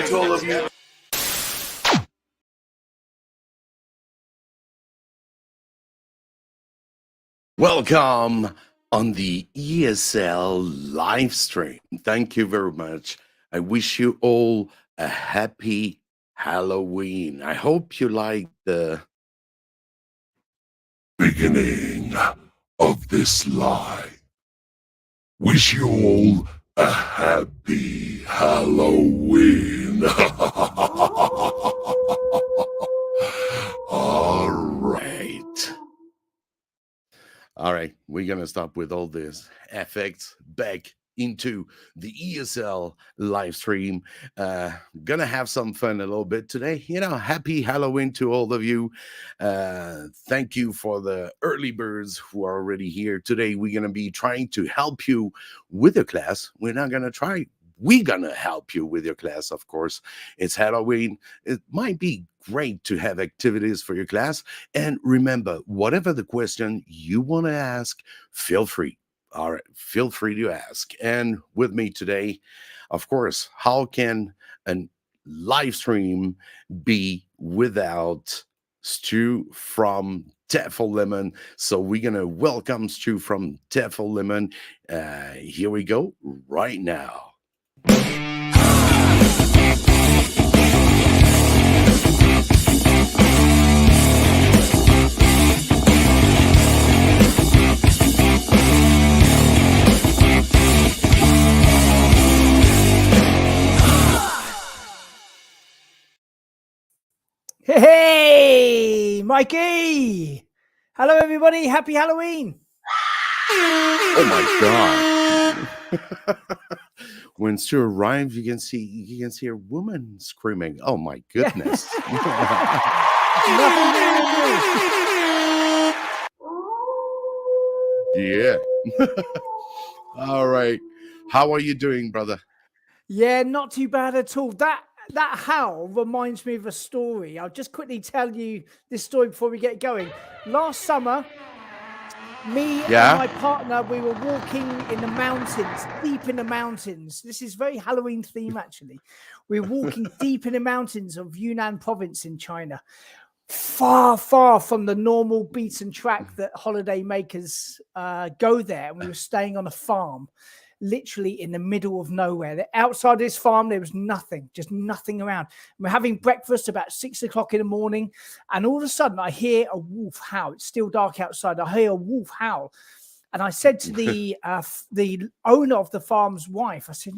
to all of you. Welcome on the ESL live stream. Thank you very much. I wish you all a happy Halloween. I hope you like the beginning of this live. Wish you all a happy Halloween. All right. All right, we're going to stop with all this effects back into the ESL live stream. Gonna have some fun a little bit today. Happy Halloween to all of you. Thank you for the early birds who are already here. Today, we're going to be trying to help you with your class. We're going to help you with your class, of course. It's Halloween. It might be great to have activities for your class. And remember, whatever the question you want to ask, feel free. All right, feel free to ask. And with me today, of course, how can a live stream be without Stu from Tefl Lemon? So we're going to welcome Stu from Tefl Lemon. Here we go right now. Hey, Mikey! Hello, everybody. Happy Halloween! Oh my God! When Stu arrives, you can see a woman screaming. Oh my goodness! Yeah. All right. How are you doing, brother? Yeah, not too bad at all. That howl reminds me of a story. I'll just quickly tell you this story before we get going. Last summer, me and my partner, we were walking in the mountains, deep in the mountains. This is very Halloween theme, actually. We were walking deep in the mountains of Yunnan province in China, far, far from the normal beaten track that holiday makers go there. And we were staying on a farm, literally in the middle of nowhere. Outside this farm, there was nothing, just nothing around. We're having breakfast about 6 o'clock in the morning, and all of a sudden I hear a wolf howl. It's still dark outside. I hear a wolf howl, and I said to the owner of the farm's wife, I said,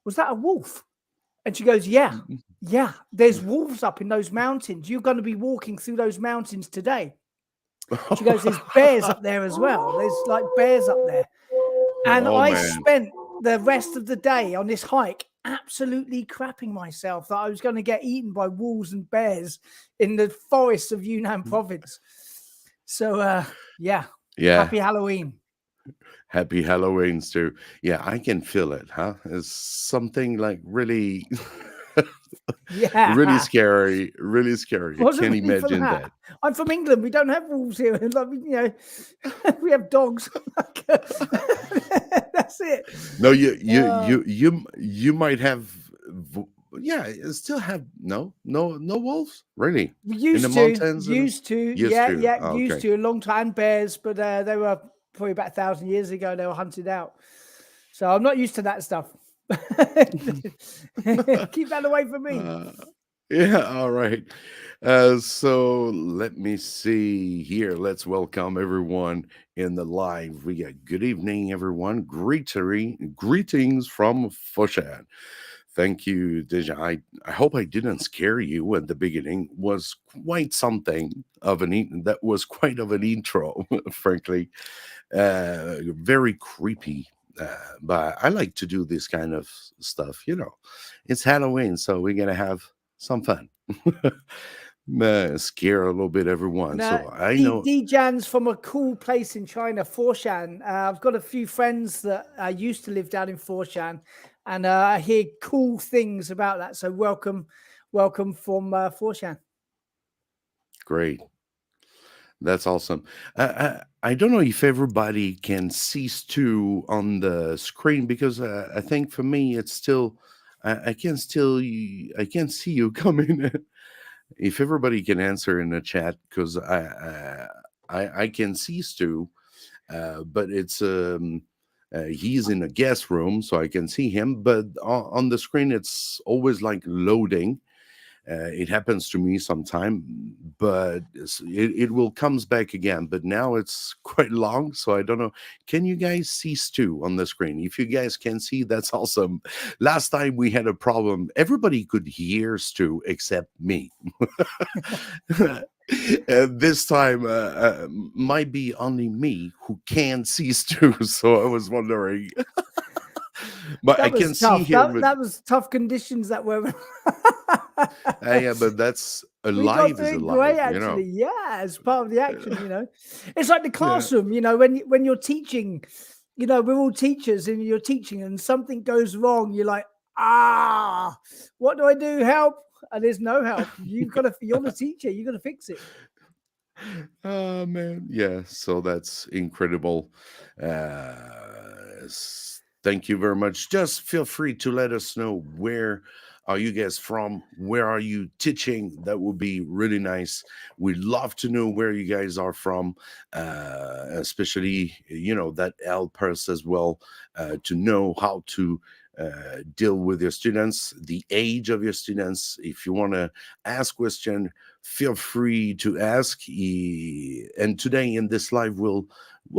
"Was that a wolf?" And she goes, yeah, there's wolves up in those mountains. You're going to be walking through those mountains today. She goes, there's bears up there as well. There's like bears up there. And I spent the rest of the day on this hike absolutely crapping myself that I was going to get eaten by wolves and bears in the forests of Yunnan province. So, happy Halloween. Happy Halloween, Stu. Yeah, I can feel it, huh? It's something like really, really scary, really scary. I can't imagine that. I'm from England. We don't have wolves here. We have dogs. That's it. No, you might have. Yeah, still have no wolves, really. Used to a long time. Bears, but they were probably about 1,000 years ago. They were hunted out, so I'm not used to that stuff. Keep that away from me. All right. So let me see here. Let's welcome everyone in the live. We got good evening, everyone. Greetings from Foshan. Thank you, Deja. I hope I didn't scare you at the beginning. Was quite something of that was quite of an intro, frankly. Very creepy. But I like to do this kind of stuff. It's Halloween, so we're gonna have some fun. Scare a little bit everyone. So I know Dijan's from a cool place in China, Foshan. I've got a few friends that used to live down in Foshan, and I hear cool things about that. So welcome from Foshan. Great. That's awesome. I don't know if everybody can see Stu on the screen, because I think for me it's still I can still, I can see you coming. If everybody can answer in the chat, because I can see Stu, but it's he's in a guest room, so I can see him, but on the screen it's always like loading. It happens to me sometime, but it will comes back again. But now it's quite long, so I don't know. Can you guys see Stu on the screen? If you guys can see, that's awesome. Last time we had a problem. Everybody could hear Stu except me. This time might be only me who can see Stu. So I was wondering. But I That can was see tough. him. That was tough conditions that were. Yeah, but that's We got alive is through it great, alive, actually. Yeah, as part of the action, it's like the Yeah. classroom. When you're teaching, we're all teachers, and you're teaching, and something goes wrong. You're like, what do I do? Help! And there's no help. You're the teacher. You got to fix it. Oh man, yeah. So that's incredible. Thank you very much. Just feel free to let us know where are you guys from? Where are you teaching? That would be really nice. We'd love to know where you guys are from, especially that help us as well to know how to deal with your students, the age of your students. If you want to ask question, feel free to ask. And today in this live, we'll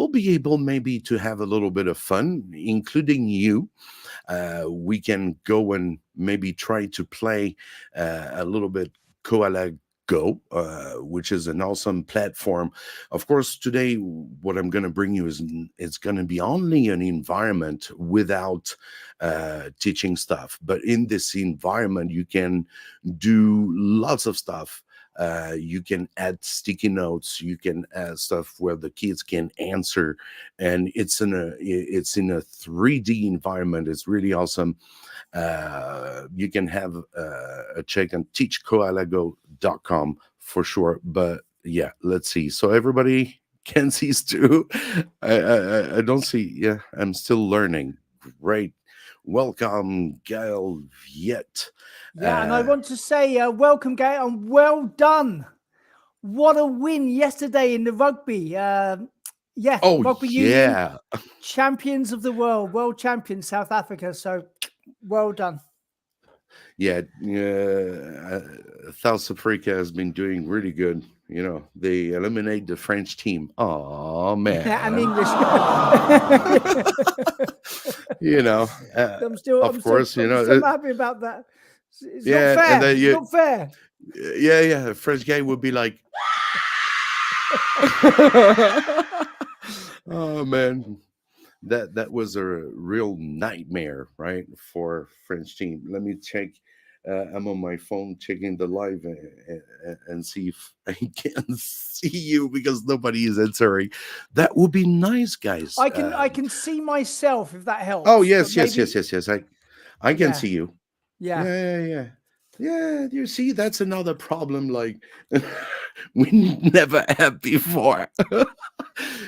be able maybe to have a little bit of fun, including you. We can go and maybe try to play a little bit Koala Go, which is an awesome platform. Of course, today what I'm going to bring you is it's going to be only an environment without teaching stuff. But in this environment, you can do lots of stuff. You can add sticky notes. You can add stuff where the kids can answer, and it's in a 3D environment. It's really awesome. You can have a check on teachkoalago.com for sure. But yeah, let's see. So everybody can see Stu. I don't see. Yeah, I'm still learning. Great. Welcome, Gail Viet. Yeah, and I want to say welcome, Gail, and well done. What a win yesterday in the rugby. Rugby Union champions of the world champions, South Africa. So well done. Yeah, South Africa has been doing really good. They eliminate the French team. Oh man, I'm English. I'm still happy about that. It's not fair. And then it's not fair. Yeah. A French guy would be like, oh man, that was a real nightmare, right, for French team. Let me check. I'm on my phone checking the live and see if I can see you, because nobody is answering. That would be nice, guys. I can see myself, if that helps. Oh yes. I can see you. Yeah. Yeah, you see, that's another problem like we never had before.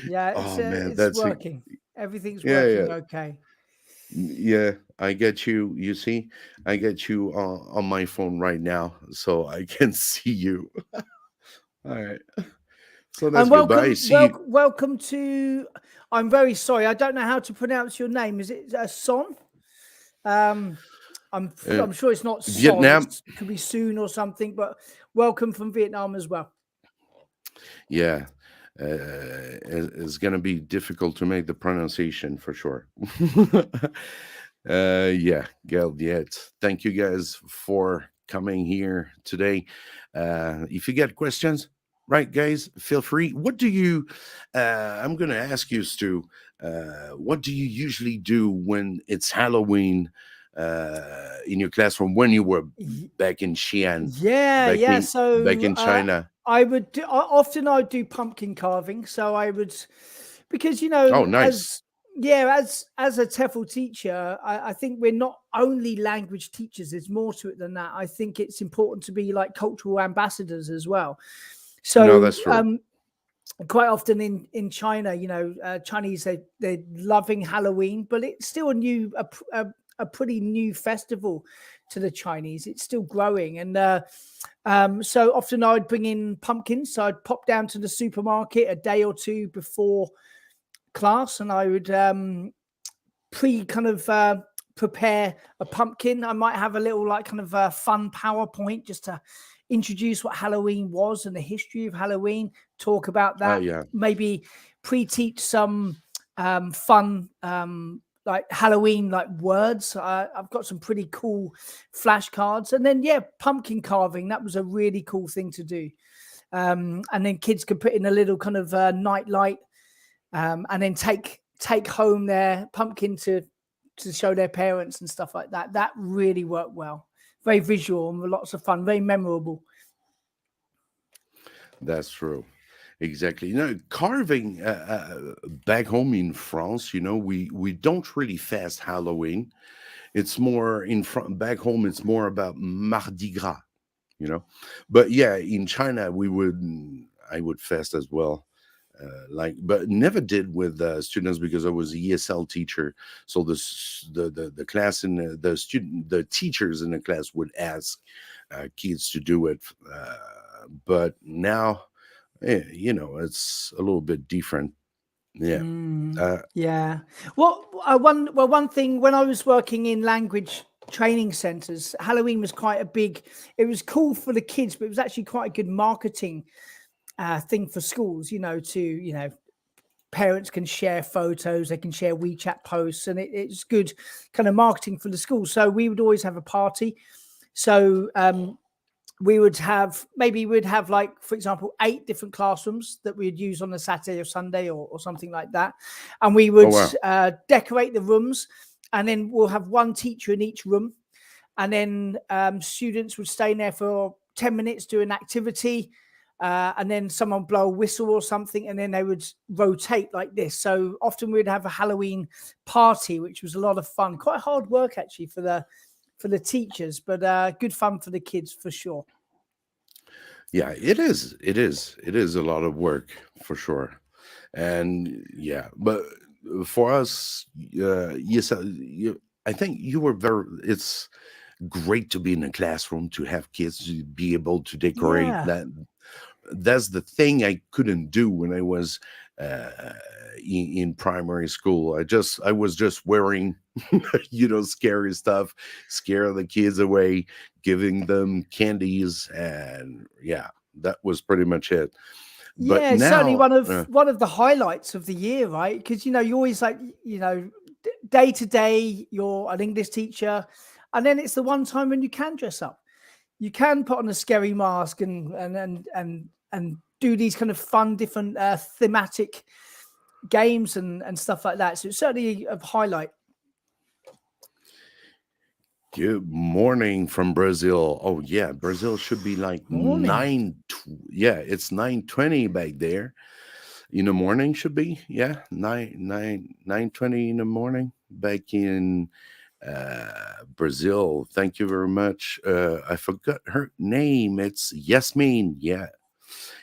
Yeah, it's working. Everything's working okay. Yeah, I get you. You see, I get you on my phone right now, so I can see you. All right. So that's good. But I see you. Welcome to. I'm very sorry. I don't know how to pronounce your name. Is it Son? I'm sure it's not Son. Vietnam. It could be Soon or something. But welcome from Vietnam as well. Yeah. It's going to be difficult to make the pronunciation for sure. Yeah, Gail, thank you guys for coming here today. If you get questions, right, guys, feel free. What do you, I'm going to ask you, Stu, what do you usually do when it's Halloween in your classroom when you were back in Xi'an? So back in China. I would do pumpkin carving. So I would, because oh, nice. as a Tefl teacher, I think we're not only language teachers. There's more to it than that. I think it's important to be like cultural ambassadors as well. So no, that's true. Quite often in China, Chinese they're loving Halloween, but it's still a a pretty new festival to the Chinese. It's still growing, and so often I'd bring in pumpkins. So I'd pop down to the supermarket a day or two before class, and I would prepare a pumpkin. I might have a little like kind of fun PowerPoint just to introduce what Halloween was and the history of Halloween. Talk about that. Yeah. Maybe pre-teach some fun like Halloween like words. I've got some pretty cool flashcards, and then pumpkin carving. That was a really cool thing to do. And then kids could put in a little kind of night light, and then take home their pumpkin to show their parents and stuff like that. That really worked well. Very visual and lots of fun, very memorable. That's true. Exactly. Carving back home in France, we don't really fast Halloween. It's more back home. It's more about Mardi Gras, But yeah, in China, I would fast as well. But never did with students because I was an ESL teacher. So the class and the teachers in the class would ask kids to do it. But now, it's a little bit different. Yeah. Yeah. One thing when I was working in language training centers, Halloween was quite a big. It was cool for the kids, but it was actually quite a good marketing thing for schools. Parents can share photos, they can share WeChat posts, and it's good kind of marketing for the school. So we would always have a party. So we'd have like, for example, 8 different classrooms that we'd use on a Saturday or Sunday or something like that. And we would decorate the rooms, and then we'll have one teacher in each room. And then students would stay in there for 10 minutes, do an activity, and then someone blow a whistle or something, and then they would rotate like this. So often we'd have a Halloween party, which was a lot of fun. Quite hard work actually for the teachers, but good fun for the kids for sure. Yeah, it is. It is a lot of work for sure. And yeah, but for us, yes, I think it's great to be in a classroom, to have kids to be able to decorate. That's the thing I couldn't do when I was in primary school. I was just wearing scary stuff, scare the kids away, giving them candies, and that was pretty much it. But now, certainly one of the highlights of the year, right? Because you always like, day to day you're an English teacher, and then it's the one time when you can dress up. You can put on a scary mask and do these kind of fun different thematic games and stuff like that. So it's certainly a highlight. Good morning from Brazil. Oh yeah, Brazil should be like Morning. it's 9:20 back there. In the morning should be 9:20 in the morning back in Brazil. Thank you very much. I forgot her name. It's Yasmin. Yeah,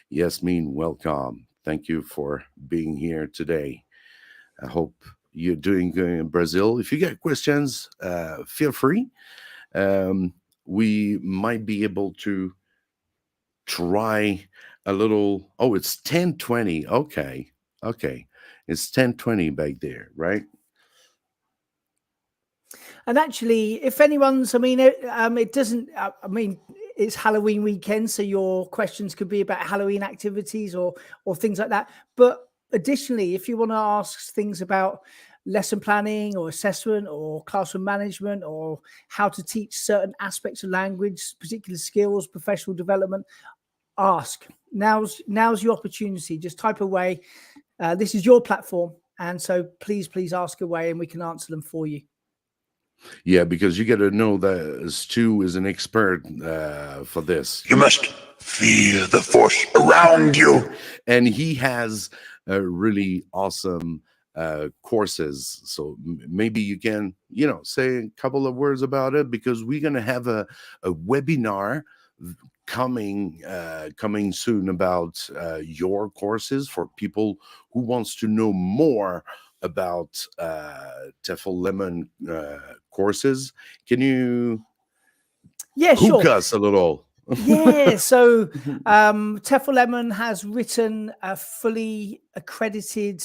Yasmin, welcome. Thank you for being here today. I hope you're doing good in Brazil. If you get questions, feel free. We might be able to try a little. Oh, it's 10:20. Okay. It's 10:20 back there, right? And actually, if anyone's, it doesn't, it's Halloween weekend, so your questions could be about Halloween activities or things like that. But additionally, if you want to ask things about lesson planning or assessment or classroom management or how to teach certain aspects of language, particular skills, professional development, ask. Now's your opportunity. Just type away. This is your platform. And so please ask away and we can answer them for you. Yeah, because you got to know that Stu is an expert for this. You must feel the force around you. And he has really awesome courses. So maybe you can, say a couple of words about it, because we're going to have a webinar coming soon about your courses for people who wants to know more about Tefl Lemon courses. Can you Yeah, hook sure. us a little? Yeah, so Tefl Lemon has written a fully accredited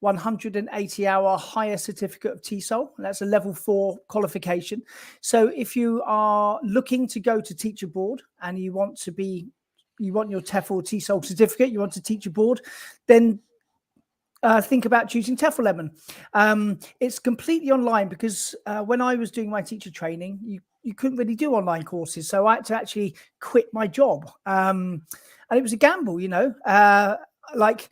180-hour higher certificate of TESOL. That's a level 4 qualification. So if you are looking to go to teach abroad and you want your TEFL TESOL certificate, you want to teach abroad, then think about choosing Tefl Lemon. It's completely online because when I was doing my teacher training, you couldn't really do online courses, so I had to actually quit my job, and it was a gamble, like.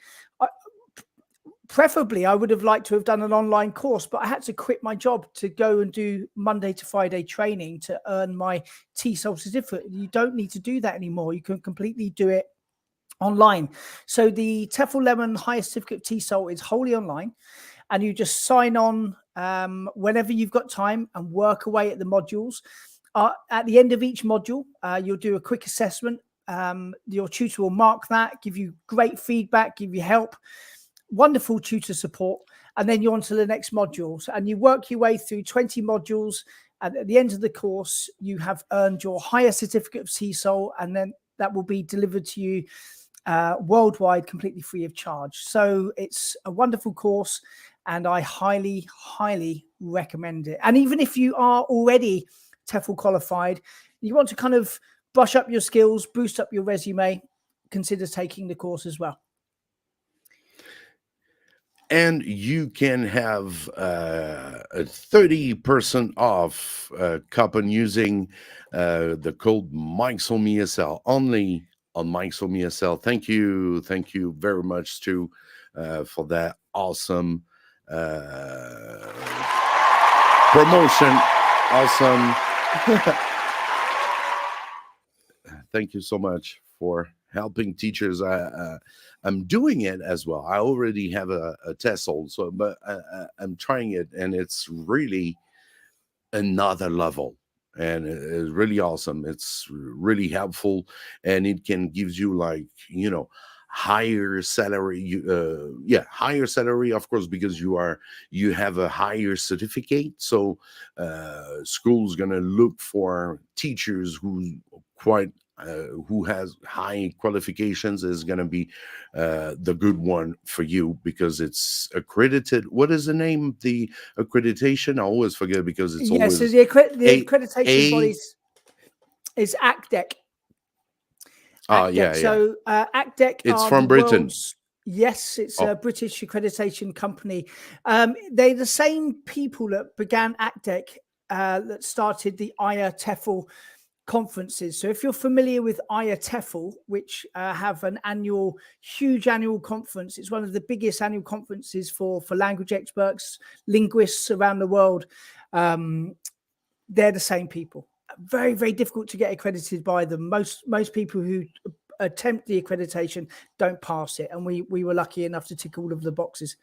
Preferably, I would have liked to have done an online course, but I had to quit my job to go and do Monday to Friday training to earn my TESOL certificate. You don't need to do that anymore. You can completely do it online. So the Tefl Lemon Higher Certificate of TESOL is wholly online, and you just sign on whenever you've got time and work away at the modules. At the end of each module, you'll do a quick assessment. Your tutor will mark that, give you great feedback, give you help, wonderful tutor support, and then you're on to the next modules, and you work your way through 20 modules. And at the end of the course, you have earned your higher certificate of TESOL, and then that will be delivered to you worldwide, completely free of charge. So it's a wonderful course, and I highly, highly recommend it. And even if you are already TEFL qualified, you want to kind of brush up your skills, boost up your resume, consider taking the course as well. And you can have a 30% off coupon using the code MikeSolmeESL only on MikeSolmeESL. Thank you very much, Stu, for that awesome promotion. Awesome. Thank you so much for helping teachers. I'm doing it as well. I already have a TESOL, but I'm trying it, and it's really another level, and it's really awesome. It's really helpful, and it can gives you, like, higher salary. Higher salary, of course, because you have a higher certificate. So school's gonna look for teachers who has high qualifications is going to be the good one for you, because it's accredited. What is the name of the accreditation? I always forget, because it's always so the accreditation bodies is ACDEC. Yeah. So ACDEC it's are from Britain. Yes, it's a British accreditation company. They're the same people that began ACDEC that started the IA TEFL conferences. So if you're familiar with IA TEFL, which have an huge annual conference, it's one of the biggest annual conferences for language experts, linguists around the world. They're the same people. Very, very difficult to get accredited by them. Most people who attempt the accreditation don't pass it, and we were lucky enough to tick all of the boxes.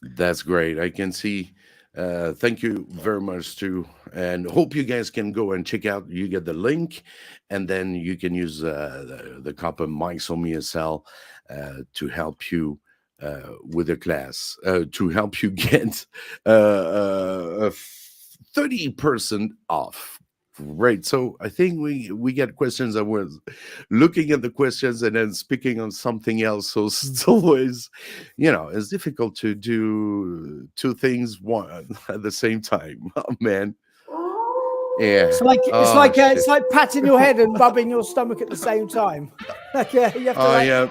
That's great. I can see. Thank you very much, too, and hope you guys can go and check out. You get the link, and then you can use the copy MikeSolmeESL to help you with the class, to help you get 30% off. Great. So I think we get questions. I was looking at the questions and then speaking on something else. So it's always, it's difficult to do two things at the same time. Oh, man. Yeah. It's like patting your head and rubbing your stomach at the same time. You have to yeah.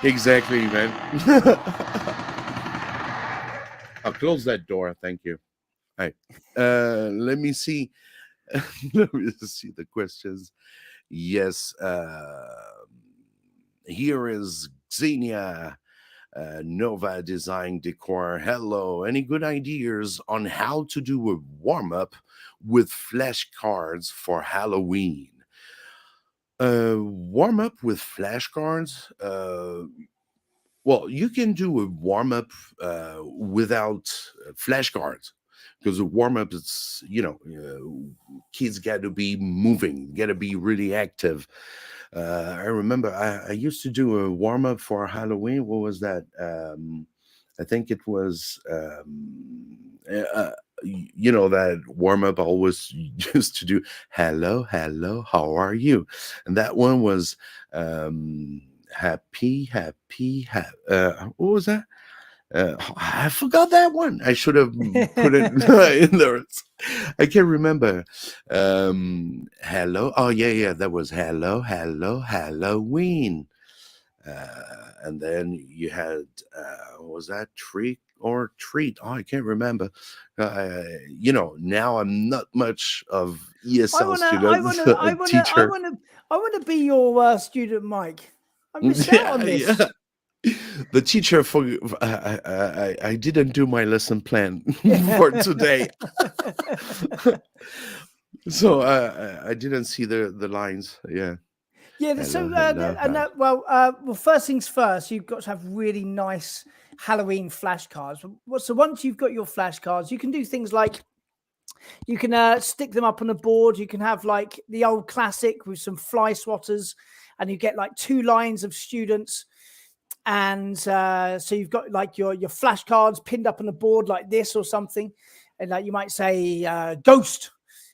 Exactly, man. I'll close that door. Thank you. All right. Let me see. Let me see the questions. Yes. Here is Xenia Nova Design Decor. Hello. Any good ideas on how to do a warm-up with flashcards for Halloween? Warm-up with flashcards? Well, you can do a warm-up without flashcards, because a warm-up is, kids got to be moving, got to be really active. I remember I used to do a warm-up for Halloween. What was that? I think it was that warm up always used to do hello, hello, how are you? And that one was happy, happy, what was that? I forgot that one. I should have put it in there. I can't remember. Hello. Oh yeah. That was hello, hello, Halloween. And then you had what was that, trick or treat? Oh, I can't remember. Now I'm not much of ESL students teacher. I wanna be your student, Mike. I missed out on this. Yeah. The teacher I didn't do my lesson plan for today, so I didn't see the lines. Yeah. Yeah. Well, first things first, you've got to have really nice Halloween flashcards. So once you've got your flashcards, you can do things like you can stick them up on a board. You can have like the old classic with some fly swatters, and you get like 2 lines of students. And so you've got like your flashcards pinned up on a board like this or something, and like you might say ghost,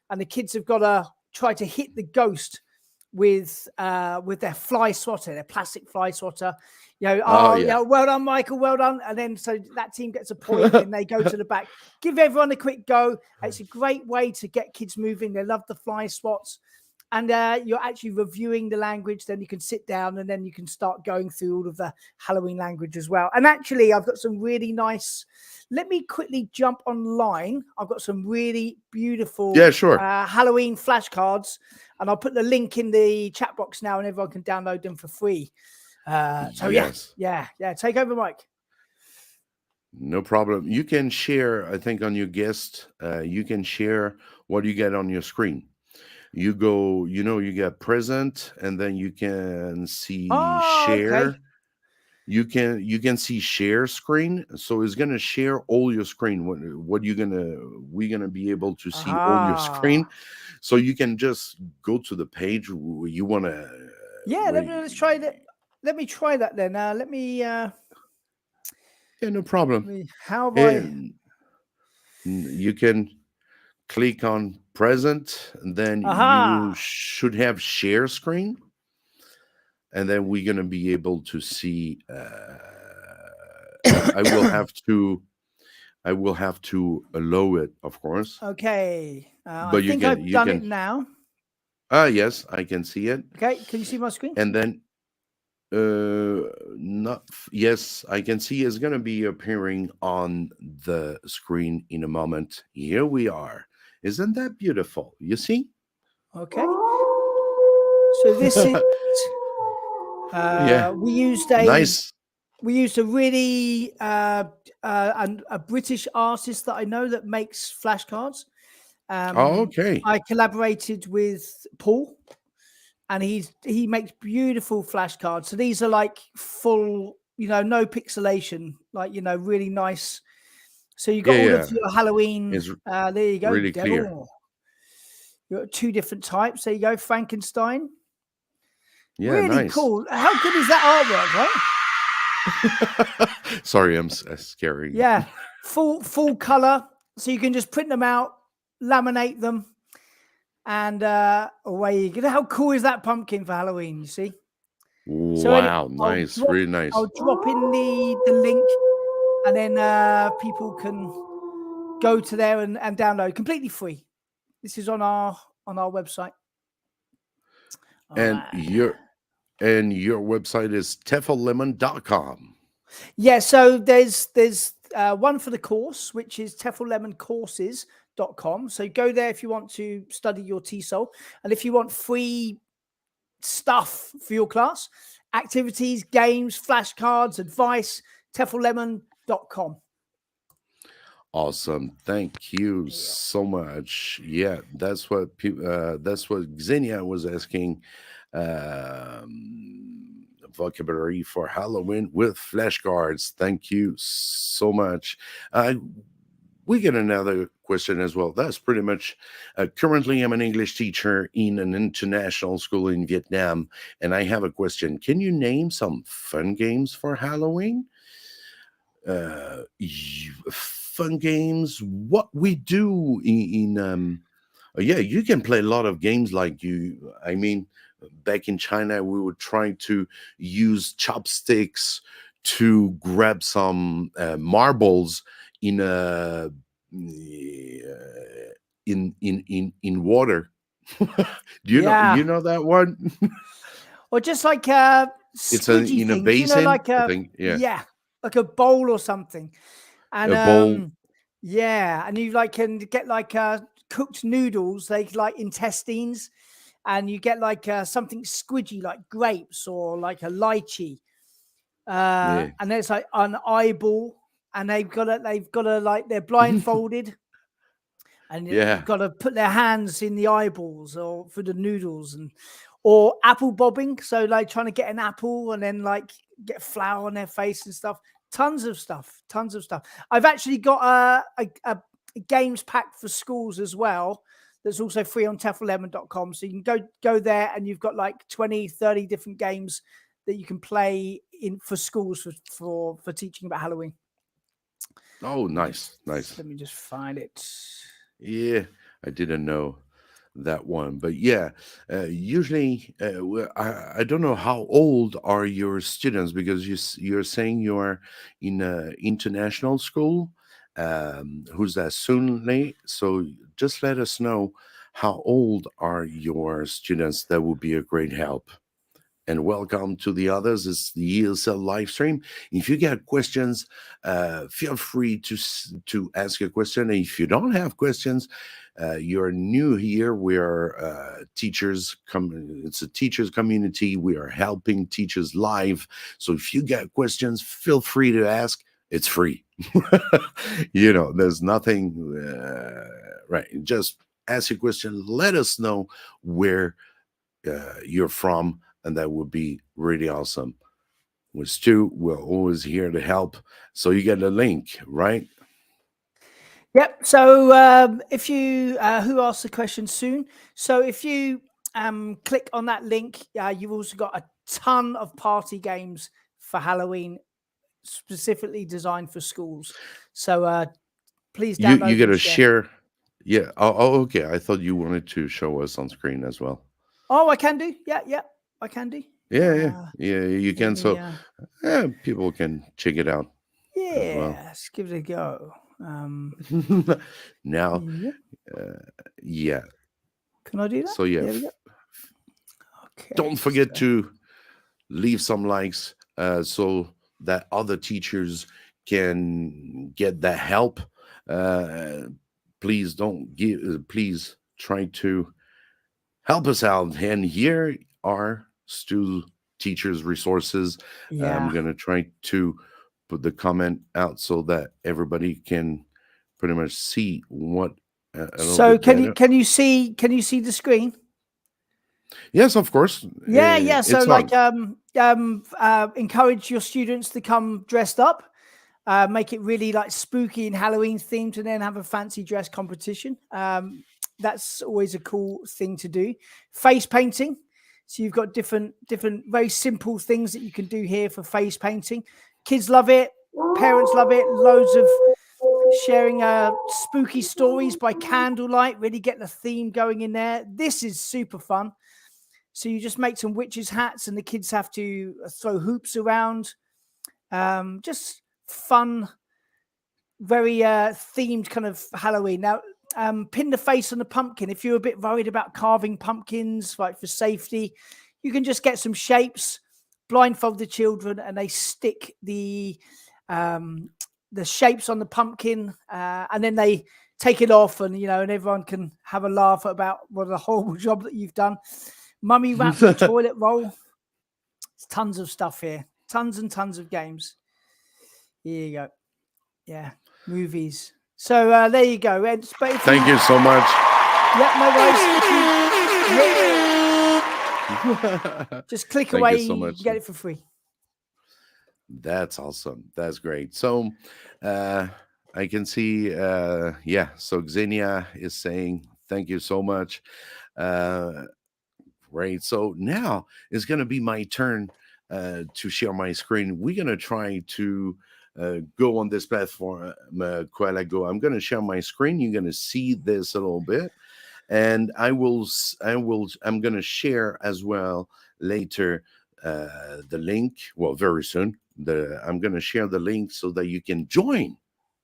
and the kids have got to try to hit the ghost with their fly swatter, their plastic fly swatter. Yeah, well done, Michael, well done. And then so that team gets a point, and they go to the back. Give everyone a quick go. It's a great way to get kids moving. They love the fly swats. And you're actually reviewing the language. Then you can sit down, and then you can start going through all of the Halloween language as well. And actually, I've got some really nice. Let me quickly jump online. I've got some really beautiful Halloween flashcards, and I'll put the link in the chat box now, and everyone can download them for free. Yeah. Take over, Mike. No problem. You can share, I think, on your guest, you can share what you get on your screen. You go, you get present, and then you can see share. Okay. You can see share screen. So it's gonna share all your screen. What we're gonna be able to see all your screen. So you can just go to the page where you wanna. Yeah, let's try that. Let me try that then. Let me. Yeah, no problem. How about you can click on present, and then you should have share screen, and then we're going to be able to see I will have to allow it, of course. Okay. But I think I've done it now. Yes, I can see it. Okay, can you see my screen? And then yes, I can see it's going to be appearing on the screen in a moment. Here we are. Isn't that beautiful? You see? Okay. So this is we used a really a British artist that I know that makes flashcards. Okay. I collaborated with Paul, and he makes beautiful flashcards. So these are like full, no pixelation, like really nice. So you got all of your Halloween. There you go. Really clear. You got 2 different types. There you go, Frankenstein. Yeah, really nice. Cool. How good is that artwork, right? Sorry, I'm scary. Yeah, full color. So you can just print them out, laminate them, and away you go. How cool is that pumpkin for Halloween? You see? Wow, nice, really nice. I'll drop in the link, and then people can go to there and download completely free. This is on our website. And your website is tefllemon.com. Yeah, so there's one for the course, which is tefllemoncourses.com. So go there if you want to study your TESOL, and if you want free stuff for your class, activities, games, flashcards, advice, tefllemon.com. Awesome. Thank you so much. Yeah, that's what Xenia was asking. Vocabulary for Halloween with flashcards. Thank you so much. We get another question as well. That's pretty much currently I'm an English teacher in an international school in Vietnam, and I have a question. Can you name some fun games for Halloween? fun games. What we do yeah, you can play a lot of games like I mean, back in China, we would try to use chopsticks to grab some marbles in a in water. Do Yeah. you know that one? Or just like It's a squidgy in a things, basin, like I a, think. Yeah, yeah, like a bowl or something. And a bowl. yeah, and you like can get like cooked noodles, like intestines, and you get like something squidgy like grapes or like a lychee. Yeah, And there's like an eyeball, and they've got to like they're blindfolded, and you've yeah. got to put their hands in the eyeballs or for the noodles, and or apple bobbing, so like trying to get an apple and then like get flour on their face and stuff. Tons of stuff. I've actually got a games pack for schools as well, that's also free on tefllemon.com, so you can go there, and you've got like 20-30 different games that you can play in for schools for teaching about Halloween. Oh, nice, nice. Let me just find it. Yeah, I didn't know that one, but yeah, usually I don't know how old are your students, because you're saying you're in a international school. Who's that soon? So just let us know how old are your students. That would be a great help. And welcome to the others. It's the ESL live stream. If you get questions, feel free to ask a question. And if you don't have questions, you're new here. We are teachers. It's a teachers community. We are helping teachers live. So if you get questions, feel free to ask. It's free. There's nothing. Right. Just ask a question. Let us know where you're from, and that would be really awesome. With Stu, we're always here to help. So you get a link, right? Yep. So if you who asked the question soon? So if you click on that link, you've also got a ton of party games for Halloween, specifically designed for schools. So please You download get and to share. share. Yeah. Oh, okay. I thought you wanted to show us on screen as well. Oh, I can do. Yeah, I can do. Yeah. You Let can. me. So people can check it out as well. Let's give it a go. Now, Yeah. yeah. Can I do that? So yeah, There we go. Okay. don't forget to leave some likes so that other teachers can get that help. Please don't give. Please try to help us out. And here are Stu teachers resources. I'm Yeah. gonna try to put the comment out so that everybody can pretty much see what a little So bit better. can you see the screen? Yes, of course. Yeah. So It's like on. encourage your students to come dressed up, make it really like spooky and Halloween themed, and then have a fancy dress competition. That's always a cool thing to do. Face painting. So you've got different very simple things that you can do here for face painting. Kids love it. Parents love it. Loads of sharing spooky stories by candlelight, really get the theme going in there. This is super fun. So you just make some witches' hats, and the kids have to throw hoops around. Just fun, very themed kind of Halloween. Now, pin the face on the pumpkin. If you're a bit worried about carving pumpkins, like for safety, you can just get some shapes, blindfold the children, and they stick the shapes on the pumpkin, and then they take it off, and and everyone can have a laugh about what a horrible job that you've done. Mummy wrap the toilet roll. It's tons of stuff here. Tons and tons of games. Here you go. Yeah, movies. So there you go. Thank you so much. Yeah, no worries. Just click Thank away. you so much. You get it for free. That's awesome. That's great. So I can see, yeah. So Xenia is saying, thank you so much. Great. So now it's going to be my turn to share my screen. We're going to try to go on this platform, Koala Go. I'm going to share my screen. You're going to see this a little bit, and I'm going to share as well later the link. Well, very soon. I'm going to share the link so that you can join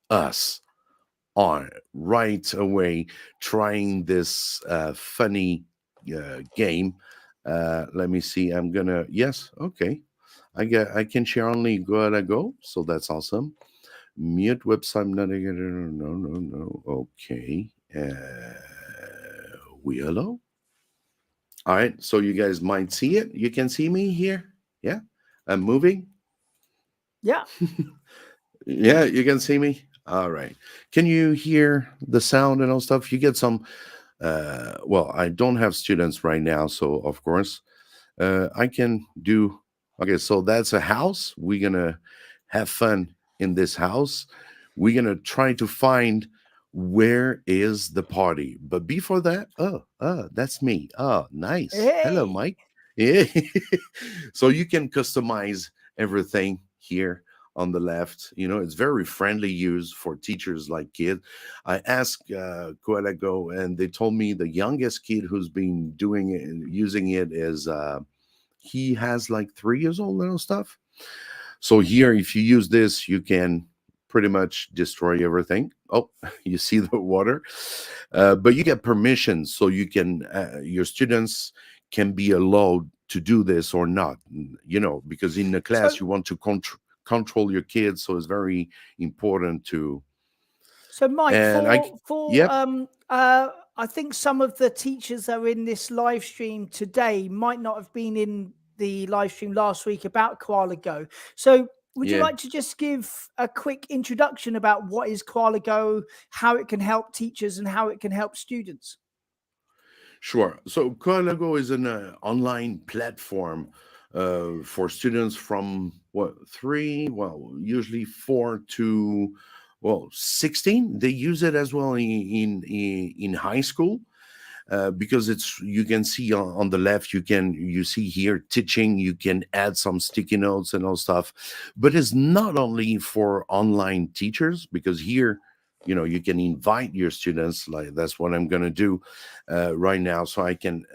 us on right away trying this funny game. Let me see. I'm gonna yes, okay. I can share only Gotta Go, so that's awesome. Mute website. No. Okay. We hello. All right. So you guys might see it. You can see me here. Yeah. I'm moving. Yeah. Yeah, you can see me. All right. Can you hear the sound and all stuff? You get some. Well, I don't have students right now, so of course, I can do. Okay, so that's a house. We're gonna have fun in this house. We're gonna try to find where is the party. But before that, that's me. Oh, nice. Hello, Hey. Mike. Yeah. So you can customize everything here on the left. You know, it's very friendly use for teachers like kids. I asked Koala Go, and they told me the youngest kid who's been doing it and using it is he has like 3 years old and stuff. So here, if you use this, you can pretty much destroy everything. Oh, you see the water, but you get permission, so you can your students can be allowed to do this or not. You know, because in the class So you want to control your kids, so it's very important to. So, Mike, And I, yep, I think some of the teachers that are in this live stream today might not have been in the live stream last week about Koala Go. So, would you yeah. like to just give a quick introduction about what is Koala Go, how it can help teachers, and how it can help students? Sure. So Koala Go is an online platform for students from what well, usually 16. They use it as well in high school because it's you can see on the left you see here teaching. You can add some sticky notes and all stuff, but it's not only for online teachers because here you can invite your students. Like that's what I'm going to do right now, so I can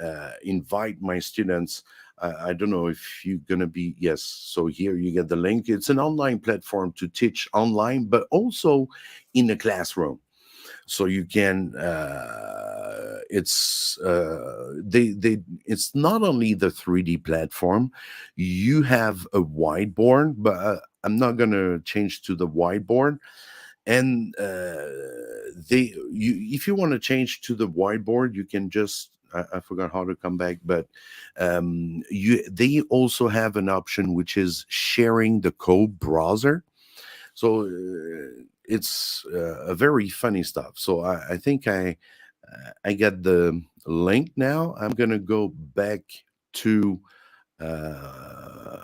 invite my students. I don't know if you're going to be. Yes, so here you get the link. It's an online platform to teach online but also in the classroom, so you can it's not only the 3D platform. You have a whiteboard, but I'm not going to change to the whiteboard. And if you want to change to the whiteboard, you can just I forgot how to come back, but they also have an option which is sharing the code browser. So it's a very funny stuff. So I think I got the link now. I'm gonna go back to uh,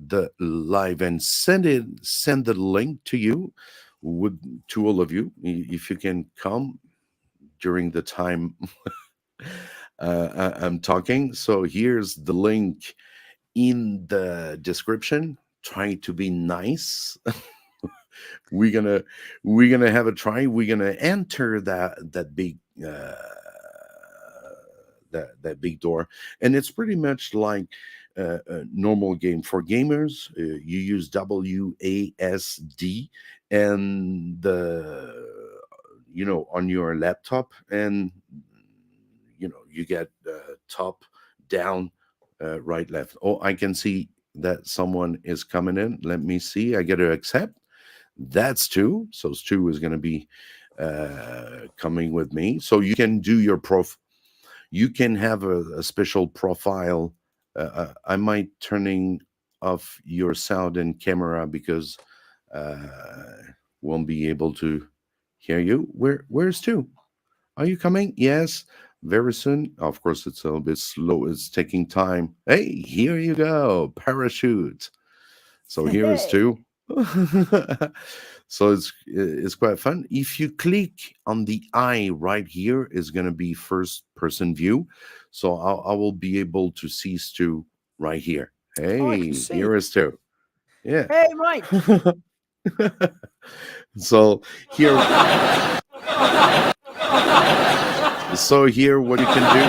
the live and send the link to you, would to all of you, if you can come during the time I'm talking. So here's the link in the description. Try to be nice. we're gonna we're gonna have a try. We're gonna enter that big that big door, and it's pretty much like a normal game for gamers. You use WASD and the on your laptop, and you get top, down, right, left. Oh, I can see that someone is coming in. Let me see. I get to accept. That's Stu. So Stu is going to be coming with me. So you can do your you can have a special profile. I might turning off your sound and camera because won't be able to hear you. Where's Stu? Are you coming? Yes, very soon. Of course, it's a little bit slow. It's taking time. Hey, here you go. Parachute. So here is Hey. two. So it's quite fun. If you click on the eye right here, it's gonna be first person view. So I will be able to see Stu right here. Oh, I can Hey, see. here is Stu. Yeah. Hey, Mike. So here, what you can do.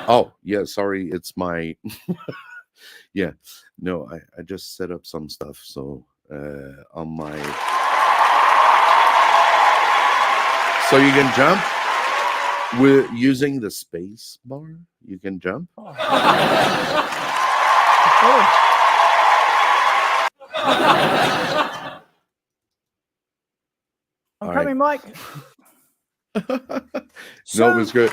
Oh yeah, sorry, it's my yeah. No, I just set up some stuff. So on my, so you can jump with using the space bar. You can jump. I'm All coming, right. Mike. No, it's good.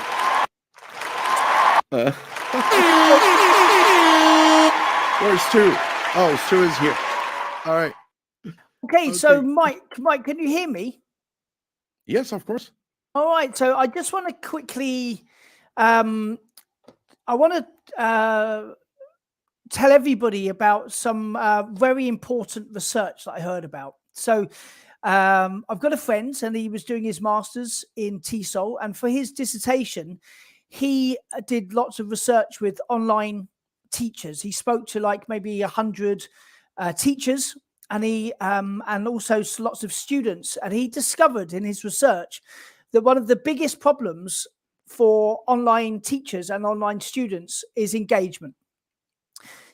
Where's Stu? Oh, Stu is here. All right. Okay, so Mike, can you hear me? Yes, of course. All right, so I just want to quickly, I want to tell everybody about some very important research that I heard about. So I've got a friend, and he was doing his master's in TESOL, and for his dissertation, he did lots of research with online teachers. He spoke to like maybe 100 teachers, and he and also lots of students, and he discovered in his research that one of the biggest problems for online teachers and online students is engagement.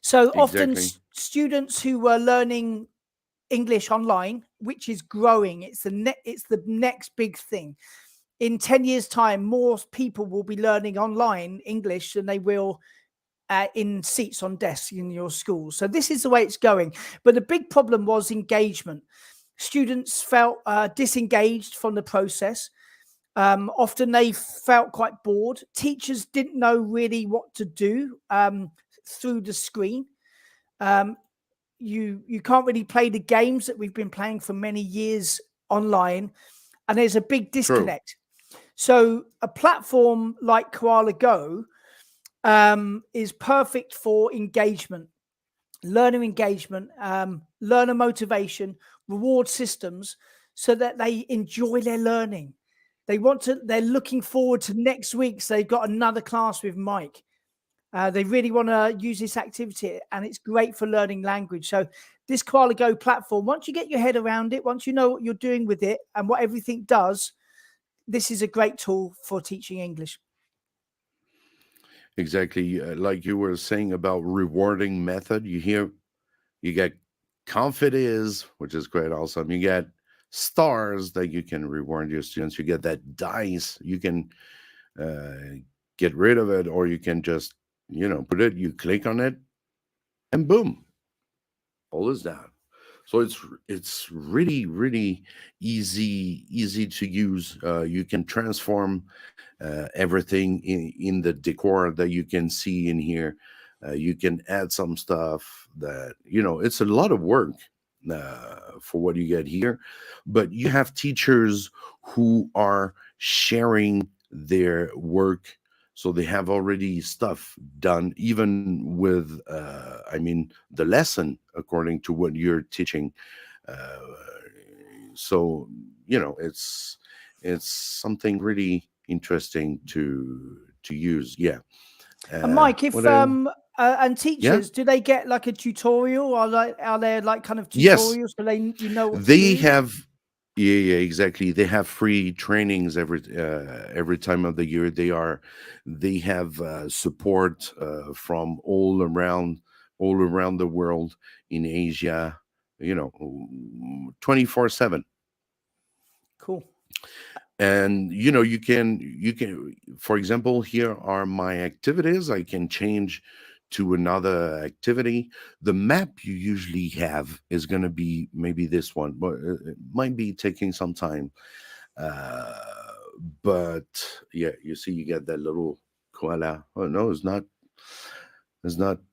So often students who were learning English online, which is growing, it's the next big thing. In 10 years' time, more people will be learning online English than they will in seats on desks in your school. So this is the way it's going. But the big problem was engagement. Students felt disengaged from the process. Often they felt quite bored. Teachers didn't know really what to do through the screen. You can't really play the games that we've been playing for many years online, and there's a big disconnect. True. So a platform like Koala Go is perfect for engagement, learner engagement, learner motivation, reward systems, so that they enjoy their learning. They're looking forward to next week. So they've got another class with Mike. They really want to use this activity, and it's great for learning language. So this Koala Go platform, once you get your head around it, once you know what you're doing with it and what everything does, this is a great tool for teaching English. Exactly. Like you were saying about rewarding method, you get confidence, which is great. Awesome. You get stars that you can reward your students. You get that dice. You can get rid of it, or you can just, put it, you click on it, and boom, all is down. So it's really, really easy to use. You can transform everything in the decor that you can see in here. You can add some stuff that, it's a lot of work for what you get here. But you have teachers who are sharing their work. So they have already stuff done, even with, the lesson according to what you're teaching. So, it's something really interesting to use. Yeah. And Mike, if and teachers, do they get like a tutorial, or are there like kind of tutorials? Yes, so they what they to do? have. Yeah, exactly. They have free trainings every time of the year. They have support from all around the world, in Asia. 24/7. Cool. And you can, for example, here are my activities. I can change to another activity. The map you usually have is going to be maybe this one, but it might be taking some time. But yeah, you see, you get that little koala. Oh no, it's not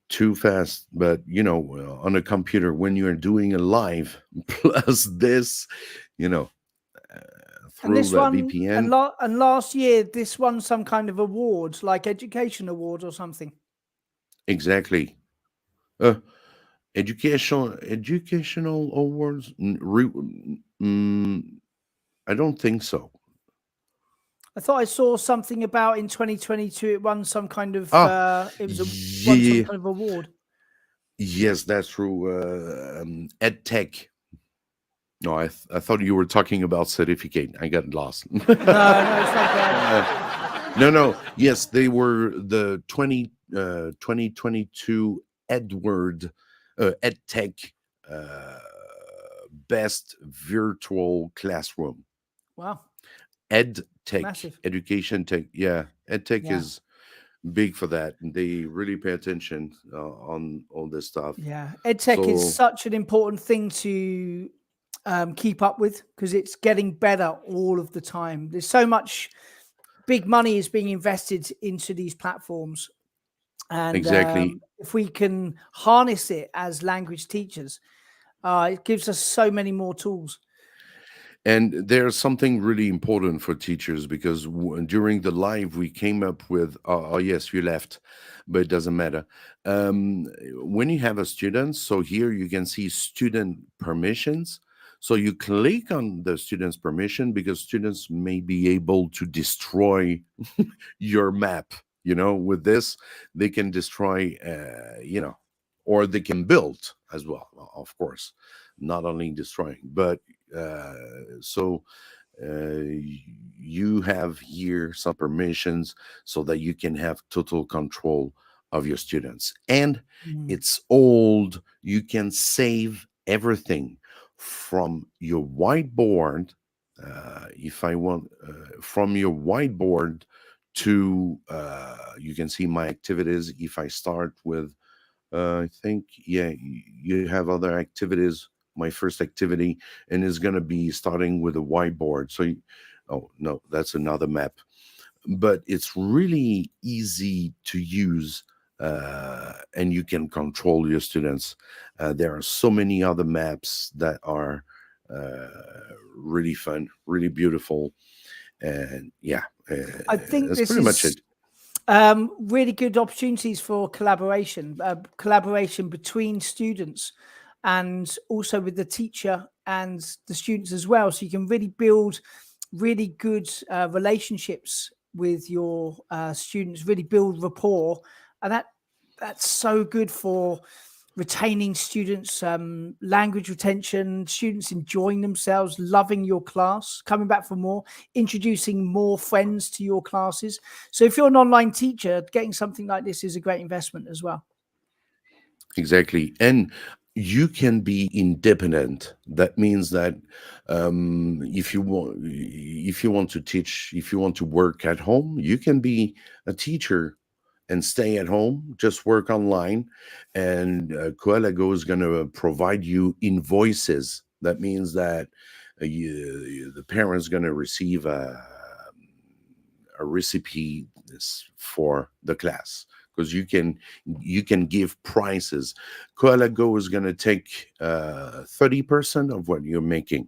too fast, but on a computer, when you're doing a live plus this, And this through a one, VPN. and last year, this won some kind of award, like education award or something. Exactly. Educational awards. I don't think so. I thought I saw something about in 2022 it won some kind of won some kind of award. Yes, that's true. EdTech. No, I thought you were talking about certificate. I got lost. No, no, it's not bad. No, no. Yes, they were the 2022 Edward EdTech uh, best virtual classroom. Wow, EdTech, massive. education tech. Yeah, EdTech Yeah. is big for that. They really pay attention on all this stuff. Yeah, edtech is So such an important thing to keep up with because it's getting better all of the time. There's so much big money is being invested into these platforms, and exactly. if we can harness it as language teachers, it gives us so many more tools. And there's something really important for teachers because during the live we came up with oh yes you left, but it doesn't matter. um, when you have a student, so here you can see student permissions, so you click on the student's permission because students may be able to destroy your map. With this they can destroy, or they can build as well, of course, not only destroying, but uh, so you have here some permissions so that you can have total control of your students. And Mm. it's old, you can save everything from your whiteboard. If I want, from your whiteboard to, you can see my activities. If I start with, I think, yeah, you have other activities. My first activity, and is going to be starting with a whiteboard. Oh no, that's another map, but it's really easy to use, and you can control your students. There are so many other maps that are really fun, really beautiful, and yeah, I think that's this pretty much is it. really good opportunities for collaboration between students and also with the teacher and the students as well. So you can really build really good relationships with your students, really build rapport, and that's so good for retaining students, language retention, students enjoying themselves, loving your class, coming back for more, introducing more friends to your classes. So if you're an online teacher, getting something like this is a great investment as well. Exactly. And you can be independent. That means that, if you want to teach, if you want to work at home, you can be a teacher and stay at home, just work online. And Koala Go is going to provide you invoices. That means that the parent's going to receive a recipe for the class, because you can give prices. Koala Go is going to take 30% of what you're making.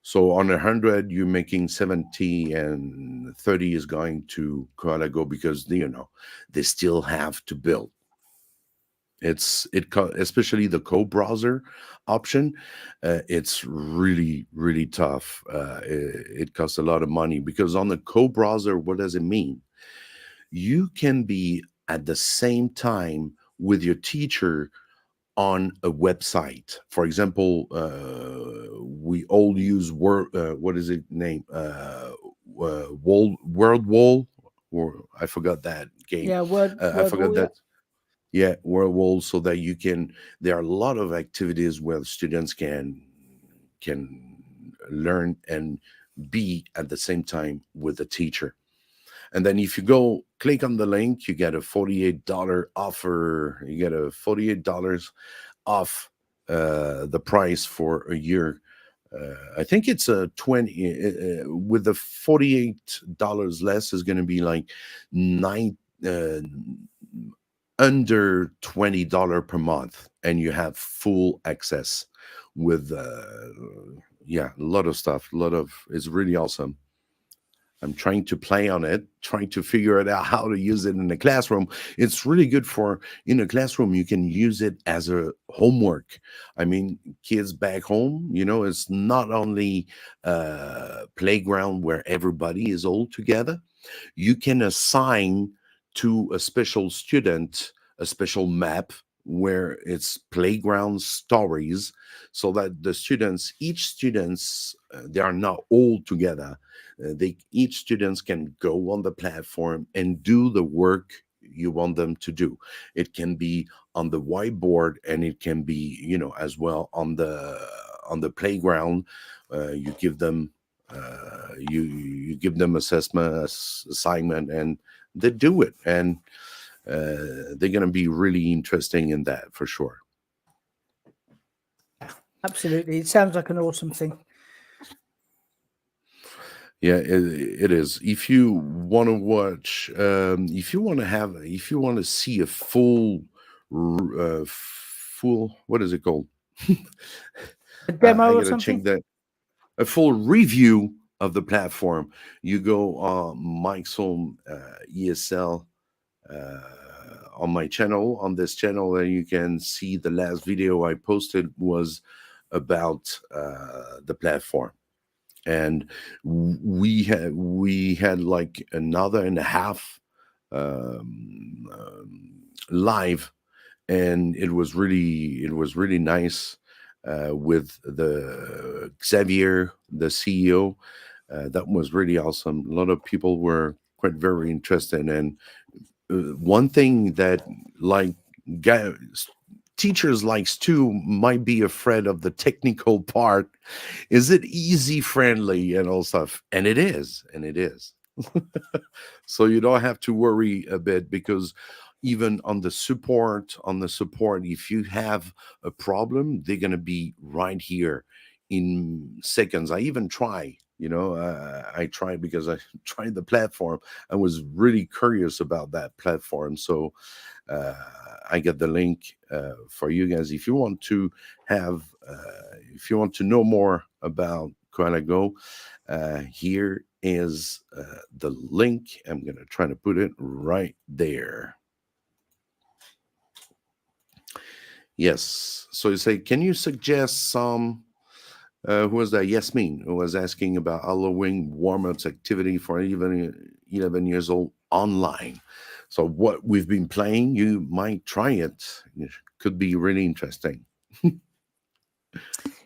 So on 100 you're making 70, and 30 is going to Koala Go, because they still have to build. Especially the co-browser option. It's really really tough. It costs a lot of money, because on the co-browser, what does it mean? You can be at the same time with your teacher on a website. For example, we all use what is it name? World Wall, or I forgot that game. Yeah, word I word forgot wall. Yeah. that. Yeah, World Wall, so that you can. There are a lot of activities where students can learn and be at the same time with the teacher. And then if you go click on the link, you get a $48 offer. You get a $48 off the price for a year. I think it's a 20 with the $48 less is going to be like nine under $20 per month, and you have full access with yeah, a lot of stuff. A lot of It's really awesome. I'm trying to play on it, trying to figure it out how to use it in the classroom. It's really good for in a classroom. You can use it as a homework. I mean, kids back home, it's not only a playground where everybody is all together. You can assign to a special student a special map, where it's playground stories, so that the students, each students, they are not all together. Each students can go on the platform and do the work you want them to do. It can be on the whiteboard, and it can be, as well on the playground. You give them you give them assignment, and they do it, and they're going to be really interesting in that for sure. Absolutely. It sounds like an awesome thing. Yeah, it is. If you want to watch, if you want to see a full, what is it called? A demo I or gotta check something? that. A full review of the platform. You go on Mike's Home ESL on my channel, on this channel, and you can see the last video I posted was about the platform. And we had like an hour and a half live, and it was really nice with the Xavier, the CEO. That was really awesome. A lot of people were quite very interested. And one thing that, like, teachers like Stu might be afraid of the technical part. Is it easy, friendly, and all stuff? And it is. So you don't have to worry a bit, because even on the support, if you have a problem, they're going to be right here in seconds. I even try, I try, because I tried the platform. I was really curious about that platform. So I get the link for you guys. If you want to know more about Koala Go, here is the link. I'm going to try to put it right there. Yes. So you say, can you suggest some, who was that? Yasmin, who was asking about Halloween warm-ups activity for even 11 years old online. So what we've been playing, you might try it. It could be really interesting.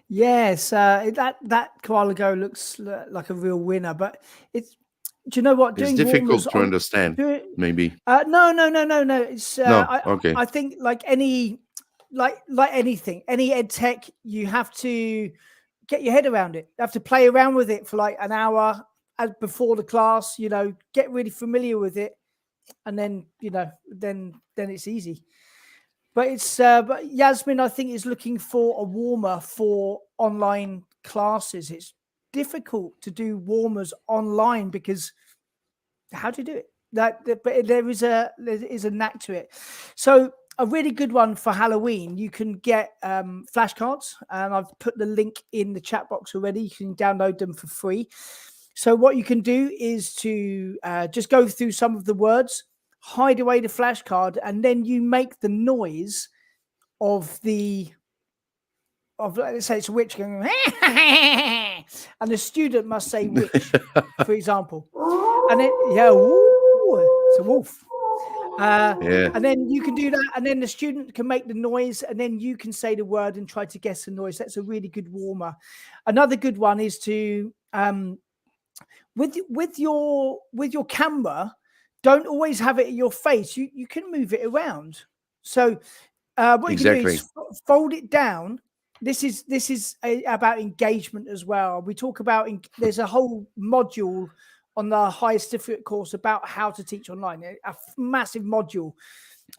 Yes, that Koala Go looks like a real winner, but it's. Do you know what? It's Doing warmers difficult to on understand, maybe. no. It's No, okay. I think like anything, any ed tech, you have to get your head around it. You have to play around with it for like an hour before the class. Get really familiar with it, and then then it's easy. But Yasmin, I think, is looking for a warmer for online classes. It's difficult to do warmers online, because how do you do it? But there is a knack to it. So a really good one for Halloween, you can get flashcards, and I've put the link in the chat box already. You can download them for free. So what you can do is to just go through some of the words, hide away the flashcard, and then you make the noise of let's say it's a witch going, and the student must say witch, for example, and it it's a wolf. Yeah. And then you can do that, and then the student can make the noise, and then you can say the word and try to guess the noise. That's a really good warmer. Another good one is to with your camera, don't always have it in your face. You can move it around. So what you can do Exactly. is fold it down. This is about engagement as well. We talk about there's a whole module on the higher certificate course about how to teach online. A massive module.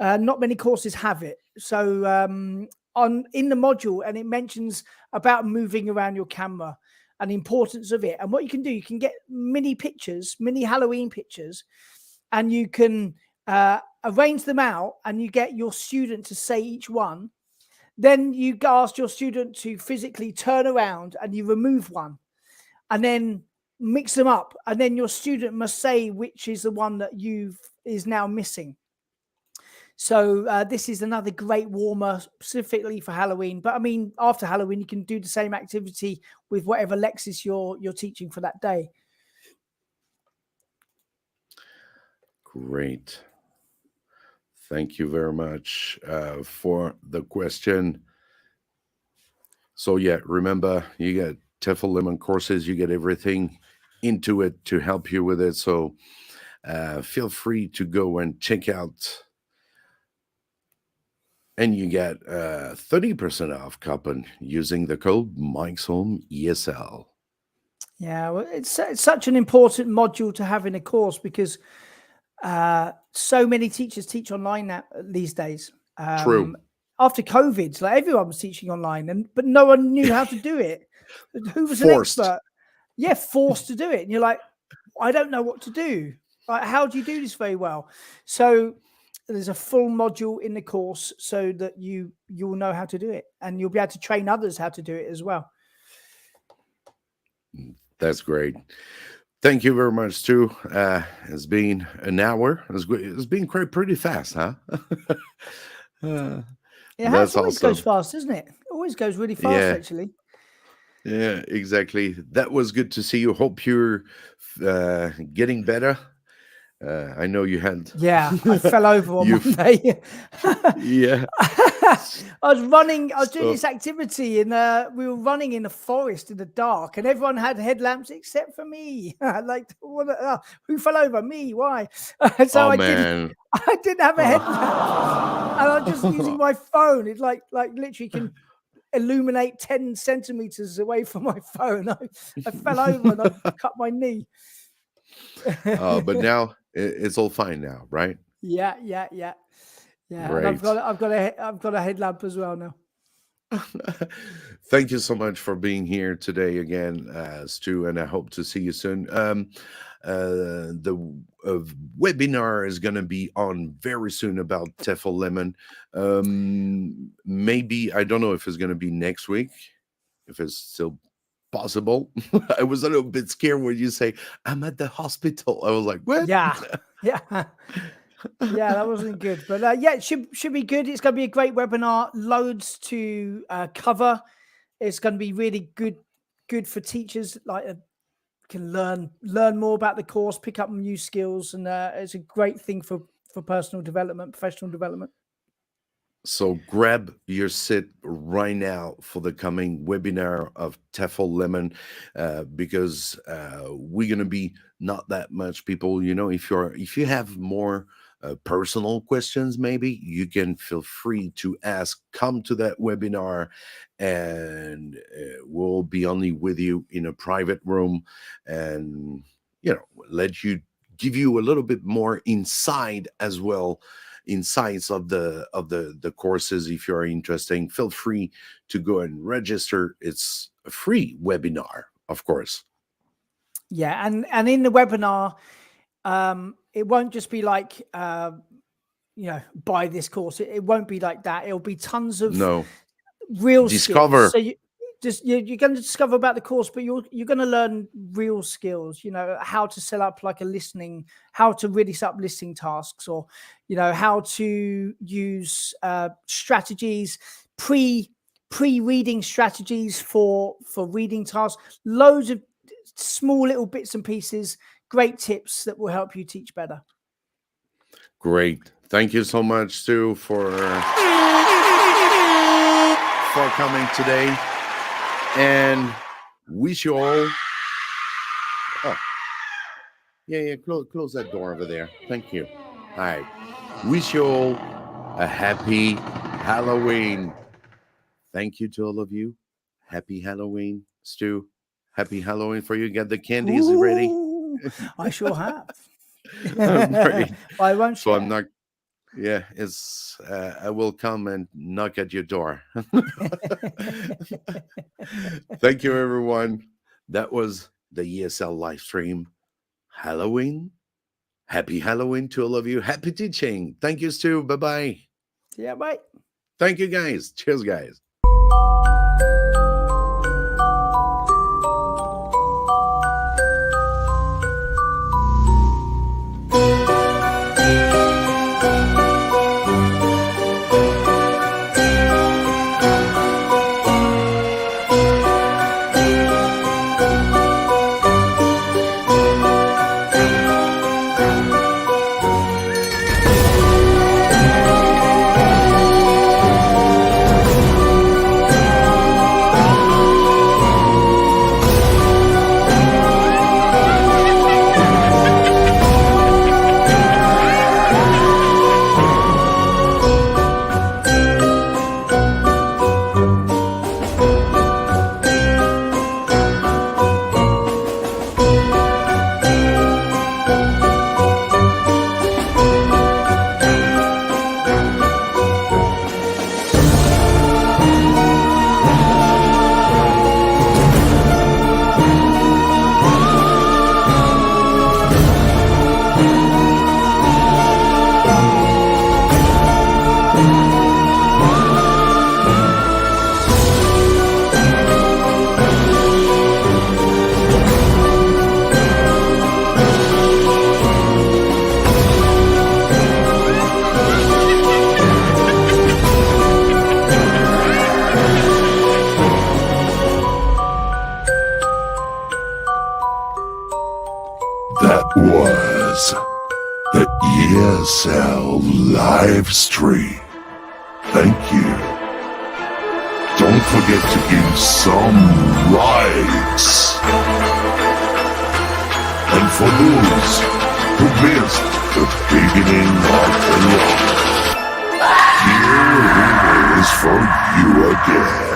Not many courses have it. So in the module, and it mentions about moving around your camera and the importance of it. And what you can do, you can get mini Halloween pictures, and you can arrange them out, and you get your student to say each one. Then you ask your student to physically turn around, and you remove one, and then mix them up, and then your student must say which is the one that is now missing. So this is another great warmer specifically for Halloween. But I mean, after Halloween, you can do the same activity with whatever Lexis you're teaching for that day. Great. Thank you very much for the question. So yeah, remember you get Tefl Lemon courses, you get everything into it to help you with it. So feel free to go and check out, and you get 30% off coupon using the code Mike's Home ESL. Yeah, well, it's such an important module to have in a course because so many teachers teach online now these days. True. After COVID, like everyone was teaching online, but no one knew how to do it. Who was Forced. an expert? Yeah, forced to do it, and you're like, I don't know what to do. Like, how do you do this very well? So there's a full module in the course so that you'll know how to do it, and you'll be able to train others how to do it as well. That's great. Thank you very much, Stu. It's been an hour. It's been quite pretty fast, huh? It always goes fast, doesn't it? It always goes really fast, actually. Yeah, exactly. That was good to see you. Hope you're getting better. I know you had. Yeah, I fell over on Monday. Yeah. I was running. I was doing this activity, and we were running in the forest in the dark, and everyone had headlamps except for me. Like, who fell over? Me? Why? So I didn't have a headlamp, and I'm just using my phone. It like literally can illuminate 10 centimeters away from my phone. I fell over and I cut my knee. But now it's all fine now, right? Yeah. Great. And I've got a headlamp as well now. Thank you so much for being here today again, Stu, and I hope to see you soon. The webinar is going to be on very soon about Tefl Lemon. Maybe, I don't know if it's going to be next week, if it's still possible. I was a little bit scared when you say, I'm at the hospital. I was like, what? Yeah. Yeah, that wasn't good. But it should be good. It's going to be a great webinar. Loads to cover. It's going to be really good for teachers. Like can learn more about the course, pick up new skills, and it's a great thing for personal development, professional development. So grab your seat right now for the coming webinar of Tefl Lemon, because we're going to be not that much people. You know, if you have more personal questions, maybe you can feel free to ask. Come to that webinar, and we'll be only with you in a private room, and give you a little bit more insight as well. Insights of the courses. If you're interested, feel free to go and register. It's a free webinar, of course. Yeah, and in the webinar, it won't just be like buy this course. It won't be like that. It'll be tons of real discover. Skills. So you're going to discover about the course, but you're going to learn real skills. You know, how to set up like how to really set up listening tasks, or how to use strategies, pre-reading strategies for reading tasks. Loads of small little bits and pieces, great tips that will help you teach better. Great. Thank you so much, Stu, for coming today. And wish you all. Oh, yeah. Close that door over there. Thank you. All right. Wish you all a happy Halloween. Thank you to all of you. Happy Halloween, Stu. Happy Halloween for you. Get the candies ready. I sure have. I won't. So I'm not. Yeah, it's. I will come and knock at your door. Thank you, everyone. That was the ESL live stream. Halloween. Happy Halloween to all of you. Happy teaching. Thank you, Stu. Bye-bye. Yeah, bye. Thank you, guys. Cheers, guys. the ESL live stream. Thank you. Don't forget to give some likes. And for those who missed the beginning of the live, here it is for you again.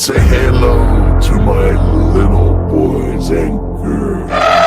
Say hello to my little boys and girls.